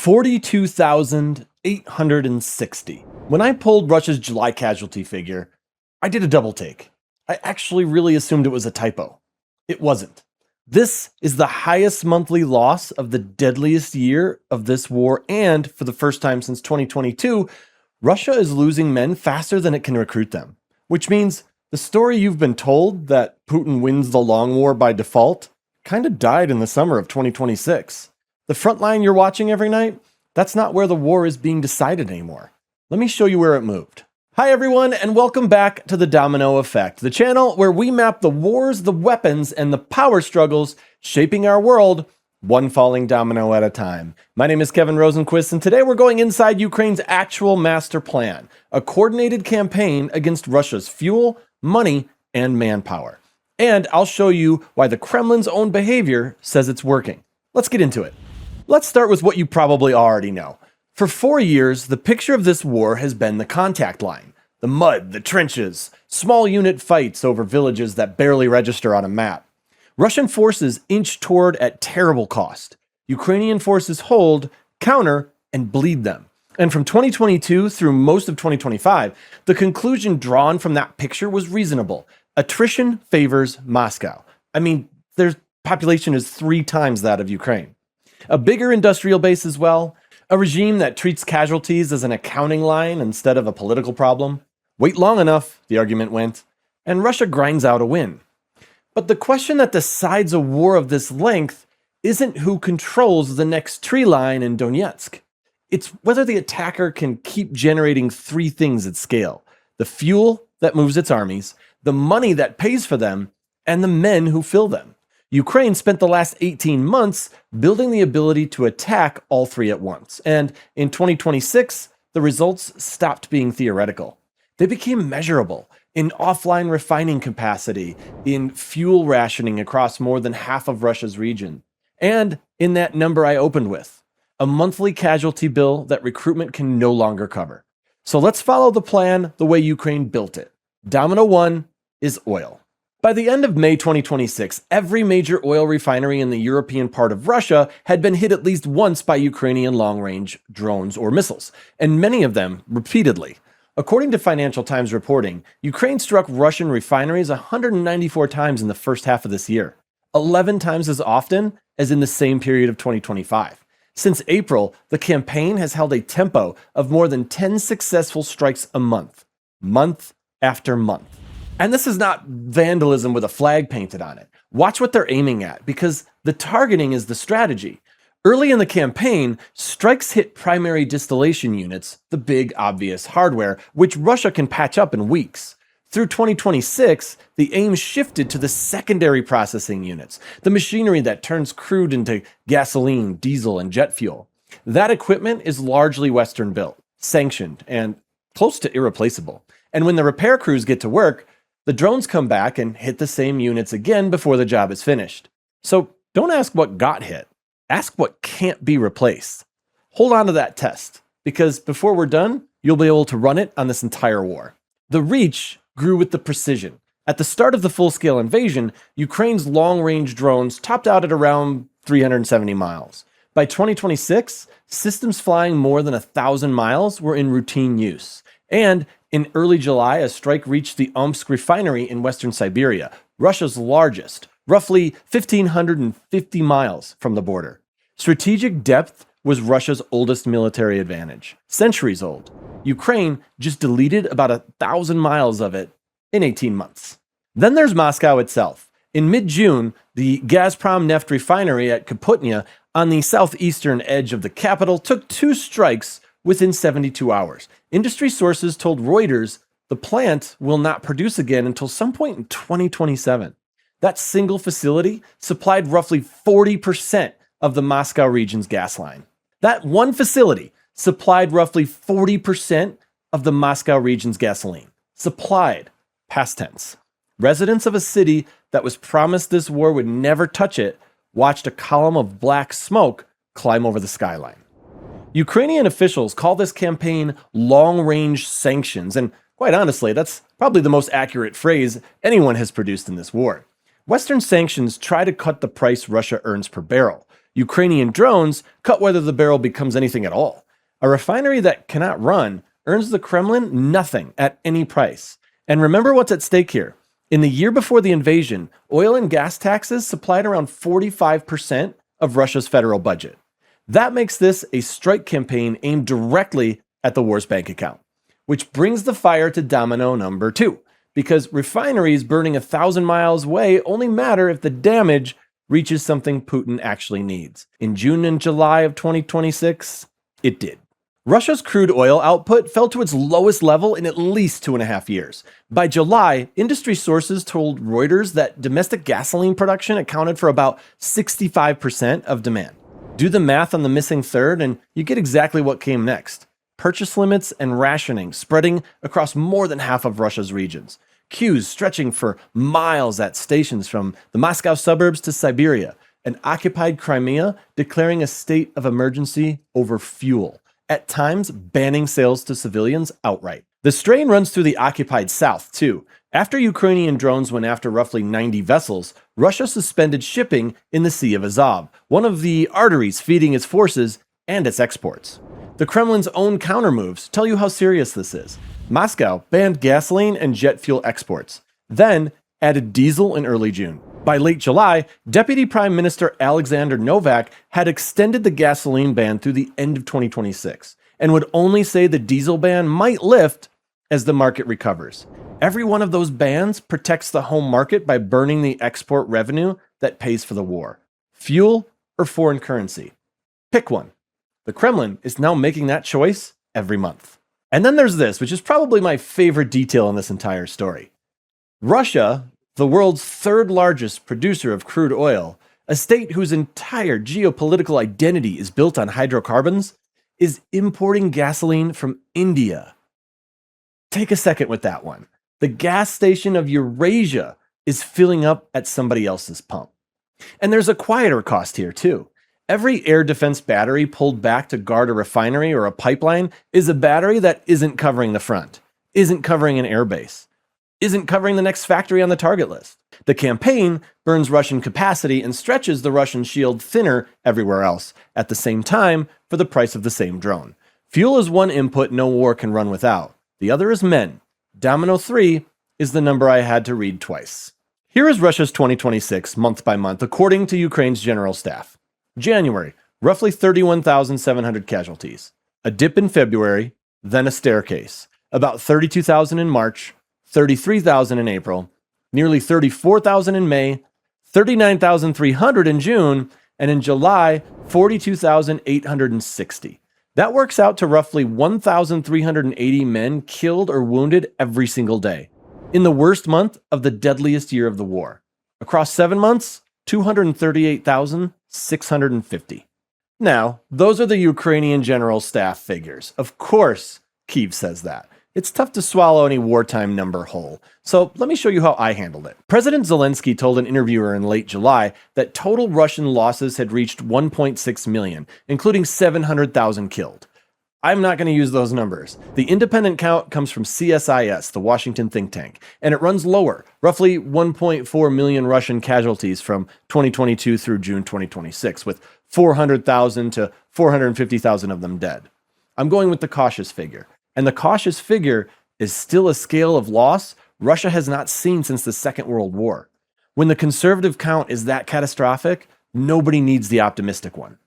42,860. When I pulled Russia's July casualty figure, I did a double take. I actually really assumed it was a typo. It wasn't. This is the highest monthly loss of the deadliest year of this war, and for the first time since 2022, Russia is losing men faster than it can recruit them. Which means the story you've been told that Putin wins the long war by default kind of died in the summer of 2026. The front line you're watching every night, that's not where the war is being decided anymore. Let me show you where it moved. Hi everyone, and welcome back to The Domino Effect, the channel where we map the wars, the weapons, and the power struggles shaping our world, one falling domino at a time. My name is Kevin Rosenquist, and today we're going inside Ukraine's actual master plan, a coordinated campaign against Russia's fuel, money, and manpower. And I'll show you why the Kremlin's own behavior says it's working. Let's get into it. Let's start with what you probably already know. For 4 years, the picture of this war has been the contact line. The mud, the trenches, small unit fights over villages that barely register on a map. Russian forces inch toward at terrible cost. Ukrainian forces hold, counter, and bleed them. And from 2022 through most of 2025, the conclusion drawn from that picture was reasonable. Attrition favors Moscow. I mean, their population is 3 times that of Ukraine. A bigger industrial base as well. A regime that treats casualties as an accounting line instead of a political problem. Wait long enough, the argument went, and Russia grinds out a win. But the question that decides a war of this length isn't who controls the next tree line in Donetsk. It's whether the attacker can keep generating 3 things at scale. The fuel that moves its armies, the money that pays for them, and the men who fill them. Ukraine spent the last 18 months building the ability to attack all 3 at once. And in 2026, the results stopped being theoretical. They became measurable in offline refining capacity, in fuel rationing across more than half of Russia's region, and in that number I opened with, a monthly casualty bill that recruitment can no longer cover. So let's follow the plan the way Ukraine built it. Domino 1 is oil. By the end of May 2026, every major oil refinery in the European part of Russia had been hit at least once by Ukrainian long-range drones or missiles, and many of them repeatedly. According to Financial Times reporting, Ukraine struck Russian refineries 194 times in the first half of this year, 11 times as often as in the same period of 2025. Since April, the campaign has held a tempo of more than 10 successful strikes a month after month. And this is not vandalism with a flag painted on it. Watch what they're aiming at, because the targeting is the strategy. Early in the campaign, strikes hit primary distillation units, the big, obvious hardware, which Russia can patch up in weeks. Through 2026, the aim shifted to the secondary processing units, the machinery that turns crude into gasoline, diesel, and jet fuel. That equipment is largely Western built, sanctioned, and close to irreplaceable. And when the repair crews get to work, the drones come back and hit the same units again before the job is finished. So don't ask what got hit. Ask what can't be replaced. Hold on to that test, because before we're done, you'll be able to run it on this entire war. The reach grew with the precision. At the start of the full-scale invasion, Ukraine's long-range drones topped out at around 370 miles. By 2026, systems flying more than 1,000 miles were in routine use. And in early July, a strike reached the Omsk Refinery in western Siberia, Russia's largest, roughly 1,550 miles from the border. Strategic depth was Russia's oldest military advantage, centuries old. Ukraine just deleted about 1,000 miles of it in 18 months. Then there's Moscow itself. In mid-June, the Gazprom neft refinery at Kapotnya on the southeastern edge of the capital took 2 strikes within 72 hours. Industry sources told Reuters the plant will not produce again until some point in 2027. That single facility supplied roughly 40% of the Moscow region's gas line. That one facility supplied roughly 40% of the Moscow region's gasoline. Supplied, past tense. Residents of a city that was promised this war would never touch it watched a column of black smoke climb over the skyline. Ukrainian officials call this campaign long-range sanctions, and quite honestly, that's probably the most accurate phrase anyone has produced in this war. Western sanctions try to cut the price Russia earns per barrel. Ukrainian drones cut whether the barrel becomes anything at all. A refinery that cannot run earns the Kremlin nothing at any price. And remember what's at stake here. In the year before the invasion, oil and gas taxes supplied around 45% of Russia's federal budget. That makes this a strike campaign aimed directly at the war's bank account, which brings the fire to domino number 2, because refineries burning 1,000 miles away only matter if the damage reaches something Putin actually needs. In June and July of 2026, it did. Russia's crude oil output fell to its lowest level in at least 2.5 years. By July, industry sources told Reuters that domestic gasoline production accounted for about 65% of demand. Do the math on the missing third, and you get exactly what came next. Purchase limits and rationing spreading across more than half of Russia's regions. Queues stretching for miles at stations from the Moscow suburbs to Siberia. And occupied Crimea declaring a state of emergency over fuel, at times banning sales to civilians outright. The strain runs through the occupied south, too. After Ukrainian drones went after roughly 90 vessels, Russia suspended shipping in the Sea of Azov, one of the arteries feeding its forces and its exports. The Kremlin's own countermoves tell you how serious this is. Moscow banned gasoline and jet fuel exports, then added diesel in early June. By late July, Deputy Prime Minister Alexander Novak had extended the gasoline ban through the end of 2026 and would only say the diesel ban might lift as the market recovers. Every one of those bans protects the home market by burning the export revenue that pays for the war. Fuel or foreign currency. Pick one. The Kremlin is now making that choice every month. And then there's this, which is probably my favorite detail in this entire story. Russia, the world's third largest producer of crude oil, a state whose entire geopolitical identity is built on hydrocarbons, is importing gasoline from India. Take a second with that one. The gas station of Eurasia is filling up at somebody else's pump. And there's a quieter cost here too. Every air defense battery pulled back to guard a refinery or a pipeline is a battery that isn't covering the front, isn't covering an airbase, isn't covering the next factory on the target list. The campaign burns Russian capacity and stretches the Russian shield thinner everywhere else, at the same time for the price of the same drone. Fuel is one input no war can run without. The other is men. Domino 3 is the number I had to read twice. Here is Russia's 2026 month by month according to Ukraine's general staff. January, roughly 31,700 casualties. A dip in February, then a staircase. About 32,000 in March, 33,000 in April, nearly 34,000 in May, 39,300 in June, and in July, 42,860. That works out to roughly 1,380 men killed or wounded every single day, in the worst month of the deadliest year of the war. Across 7 months, 238,650. Now, those are the Ukrainian general staff figures. Of course, Kyiv says that. It's tough to swallow any wartime number whole, so let me show you how I handled it. President Zelensky told an interviewer in late July that total Russian losses had reached 1.6 million, including 700,000 killed. I'm not going to use those numbers. The independent count comes from CSIS, the Washington think tank, and it runs lower, roughly 1.4 million Russian casualties from 2022 through June 2026, with 400,000 to 450,000 of them dead. I'm going with the cautious figure. And the cautious figure is still a scale of loss Russia has not seen since the Second World War. When the conservative count is that catastrophic, nobody needs the optimistic one.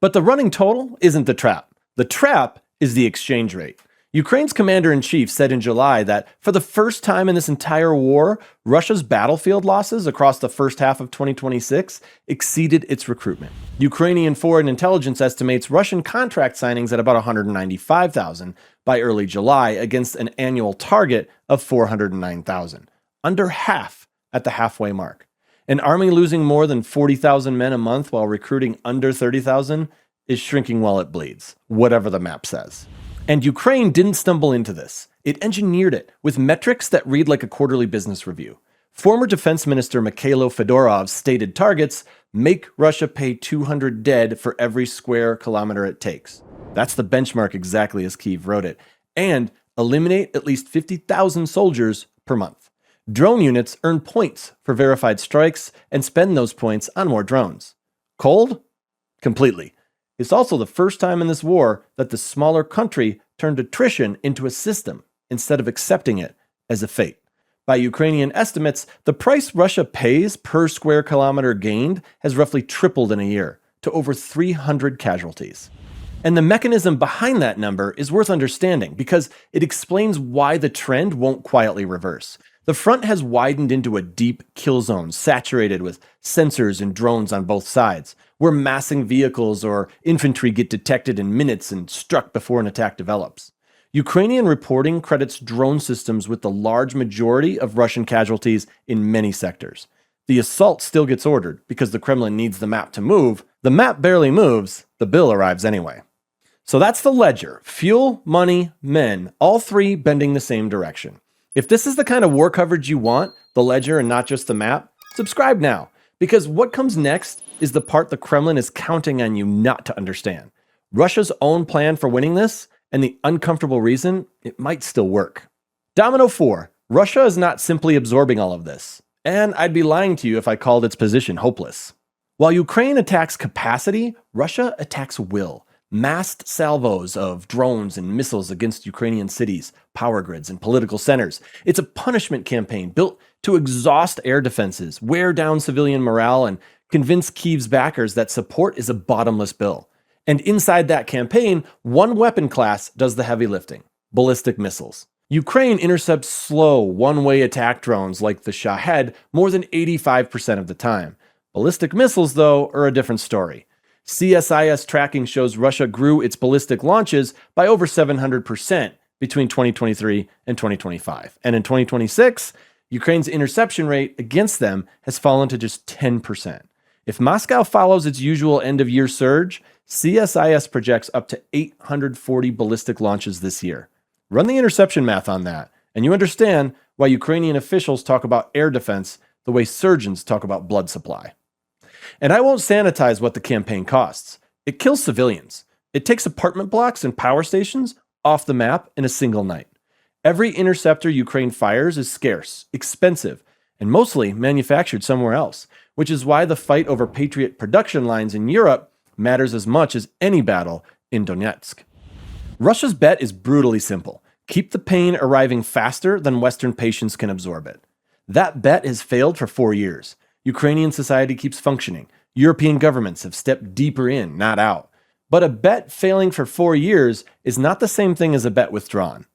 But the running total isn't the trap. The trap is the exchange rate. Ukraine's commander-in-chief said in July that for the first time in this entire war, Russia's battlefield losses across the first half of 2026 exceeded its recruitment. Ukrainian foreign intelligence estimates Russian contract signings at about 195,000 by early July against an annual target of 409,000, under half at the halfway mark. An army losing more than 40,000 men a month while recruiting under 30,000 is shrinking while it bleeds, whatever the map says. And Ukraine didn't stumble into this. It engineered it with metrics that read like a quarterly business review. Former Defense Minister Mikhailo Fedorov's stated targets: make Russia pay 200 dead for every square kilometer it takes. That's the benchmark exactly as Kyiv wrote it. And eliminate at least 50,000 soldiers per month. Drone units earn points for verified strikes and spend those points on more drones. Cold? Completely. It's also the first time in this war that the smaller country turned attrition into a system instead of accepting it as a fate. By Ukrainian estimates, the price Russia pays per square kilometer gained has roughly tripled in a year, to over 300 casualties. And the mechanism behind that number is worth understanding because it explains why the trend won't quietly reverse. The front has widened into a deep kill zone saturated with sensors and drones on both sides, where massing vehicles or infantry get detected in minutes and struck before an attack develops. Ukrainian reporting credits drone systems with the large majority of Russian casualties in many sectors. The assault still gets ordered because the Kremlin needs the map to move. The map barely moves, the bill arrives anyway. So that's the ledger. Fuel, money, men, all three bending the same direction. If this is the kind of war coverage you want, the ledger and not just the map, subscribe now. Because what comes next is the part the Kremlin is counting on you not to understand. Russia's own plan for winning this, and the uncomfortable reason it might still work. Domino 4. Russia is not simply absorbing all of this. And I'd be lying to you if I called its position hopeless. While Ukraine attacks capacity, Russia attacks will. Massed salvos of drones and missiles against Ukrainian cities, power grids, and political centers. It's a punishment campaign built to exhaust air defenses, wear down civilian morale, and convince Kyiv's backers that support is a bottomless bill. And inside that campaign, one weapon class does the heavy lifting: ballistic missiles. Ukraine intercepts slow, one-way attack drones like the Shahed more than 85% of the time. Ballistic missiles, though, are a different story. CSIS tracking shows Russia grew its ballistic launches by over 700% between 2023 and 2025. And in 2026, Ukraine's interception rate against them has fallen to just 10%. If Moscow follows its usual end-of-year surge, CSIS projects up to 840 ballistic launches this year. Run the interception math on that, and you understand why Ukrainian officials talk about air defense the way surgeons talk about blood supply. And I won't sanitize what the campaign costs. It kills civilians. It takes apartment blocks and power stations off the map in a single night. Every interceptor Ukraine fires is scarce, expensive, and mostly manufactured somewhere else, which is why the fight over Patriot production lines in Europe matters as much as any battle in Donetsk. Russia's bet is brutally simple. Keep the pain arriving faster than Western patience can absorb it. That bet has failed for 4 years. Ukrainian society keeps functioning. European governments have stepped deeper in, not out. But a bet failing for 4 years is not the same thing as a bet withdrawn.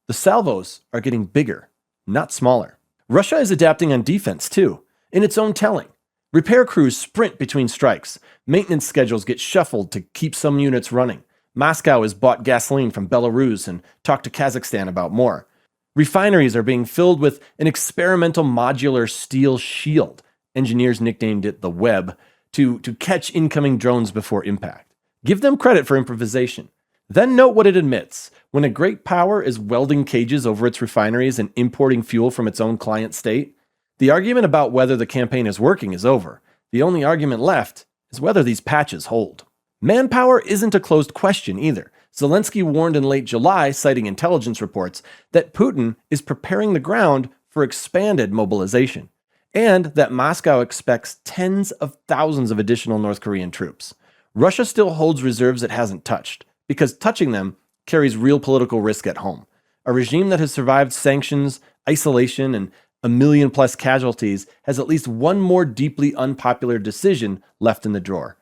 The salvos are getting bigger, not smaller. Russia is adapting on defense too, in its own telling. Repair crews sprint between strikes. Maintenance schedules get shuffled to keep some units running. Moscow has bought gasoline from Belarus and talked to Kazakhstan about more. Refineries are being filled with an experimental modular steel shield. Engineers nicknamed it the web, to catch incoming drones before impact. Give them credit for improvisation. Then note what it admits. When a great power is welding cages over its refineries and importing fuel from its own client state, the argument about whether the campaign is working is over. The only argument left is whether these patches hold. Manpower isn't a closed question either. Zelensky warned in late July, citing intelligence reports, that Putin is preparing the ground for expanded mobilization, and that Moscow expects tens of thousands of additional North Korean troops. Russia still holds reserves it hasn't touched, because touching them carries real political risk at home. A regime that has survived sanctions, isolation, and 1 million plus casualties has at least one more deeply unpopular decision left in the drawer,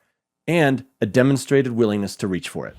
and a demonstrated willingness to reach for it.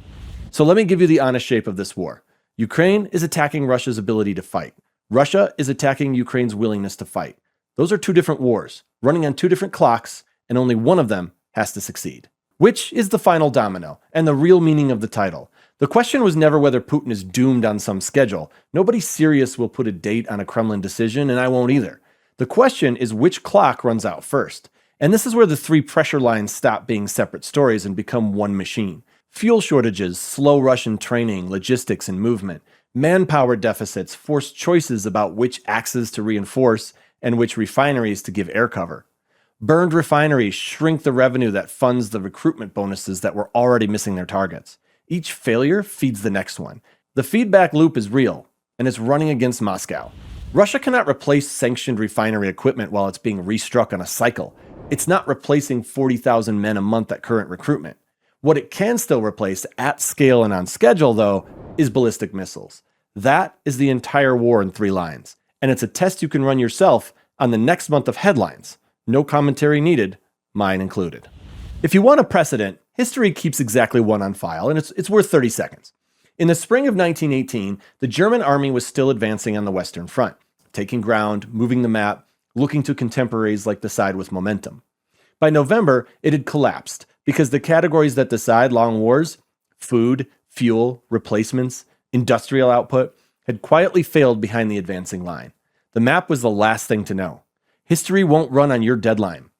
So let me give you the honest shape of this war. Ukraine is attacking Russia's ability to fight. Russia is attacking Ukraine's willingness to fight. Those are two different wars, running on two different clocks, and only one of them has to succeed. Which is the final domino, and the real meaning of the title. The question was never whether Putin is doomed on some schedule. Nobody serious will put a date on a Kremlin decision, and I won't either. The question is which clock runs out first. And this is where the three pressure lines stop being separate stories and become one machine. Fuel shortages, slow Russian training, logistics, and movement. Manpower deficits force choices about which axes to reinforce and which refineries to give air cover. Burned refineries shrink the revenue that funds the recruitment bonuses that were already missing their targets. Each failure feeds the next one. The feedback loop is real, and it's running against Moscow. Russia cannot replace sanctioned refinery equipment while it's being restruck on a cycle. It's not replacing 40,000 men a month at current recruitment. What it can still replace at scale and on schedule, though, is ballistic missiles. That is the entire war in 3 lines, and it's a test you can run yourself on the next month of headlines. No commentary needed, mine included. If you want a precedent, history keeps exactly one on file, and it's worth 30 seconds. In the spring of 1918, the German army was still advancing on the Western Front, taking ground, moving the map, looking to contemporaries like the side with momentum. By November, it had collapsed because the categories that decide long wars, food, fuel, replacements, industrial output, had quietly failed behind the advancing line. The map was the last thing to know. History won't run on your deadline.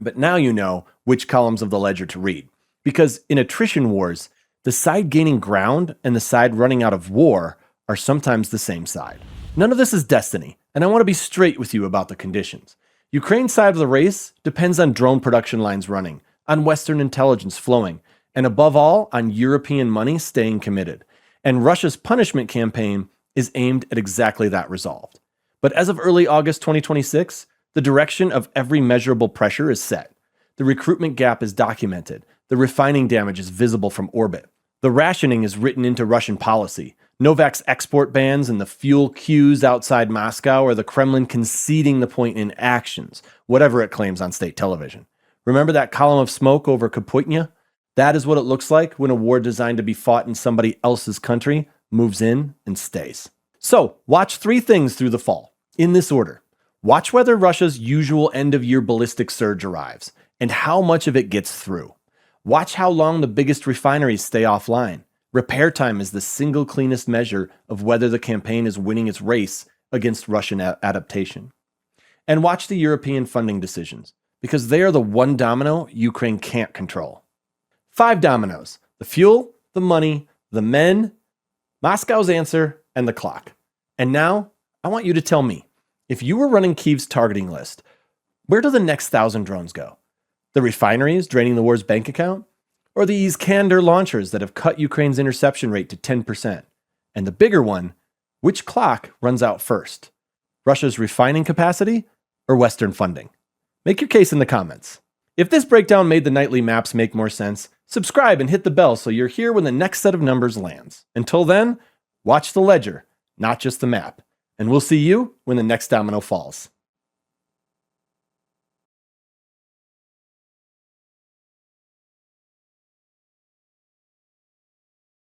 But now you know which columns of the ledger to read. Because in attrition wars, the side gaining ground and the side running out of war are sometimes the same side. None of this is destiny, and I want to be straight with you about the conditions. Ukraine's side of the race depends on drone production lines running, on Western intelligence flowing, and above all, on European money staying committed. And Russia's punishment campaign is aimed at exactly that resolve. But as of early August 2026, the direction of every measurable pressure is set. The recruitment gap is documented. The refining damage is visible from orbit. The rationing is written into Russian policy. Novak's export bans and the fuel queues outside Moscow are the Kremlin conceding the point in actions, whatever it claims on state television. Remember that column of smoke over Kapotnya? That is what it looks like when a war designed to be fought in somebody else's country moves in and stays. So, watch 3 things through the fall, in this order. Watch whether Russia's usual end-of-year ballistic surge arrives, and how much of it gets through. Watch how long the biggest refineries stay offline. Repair time is the single cleanest measure of whether the campaign is winning its race against Russian adaptation. And watch the European funding decisions, because they are the one domino Ukraine can't control. 5 dominoes: the fuel, the money, the men, Moscow's answer, and the clock. And now, I want you to tell me, if you were running Kyiv's targeting list, where do the next 1,000 drones go? The refineries draining the war's bank account? Or the Iskander launchers that have cut Ukraine's interception rate to 10%? And the bigger one, which clock runs out first? Russia's refining capacity or Western funding? Make your case in the comments. If this breakdown made the nightly maps make more sense, subscribe and hit the bell so you're here when the next set of numbers lands. Until then, watch the ledger, not just the map. And we'll see you when the next domino falls.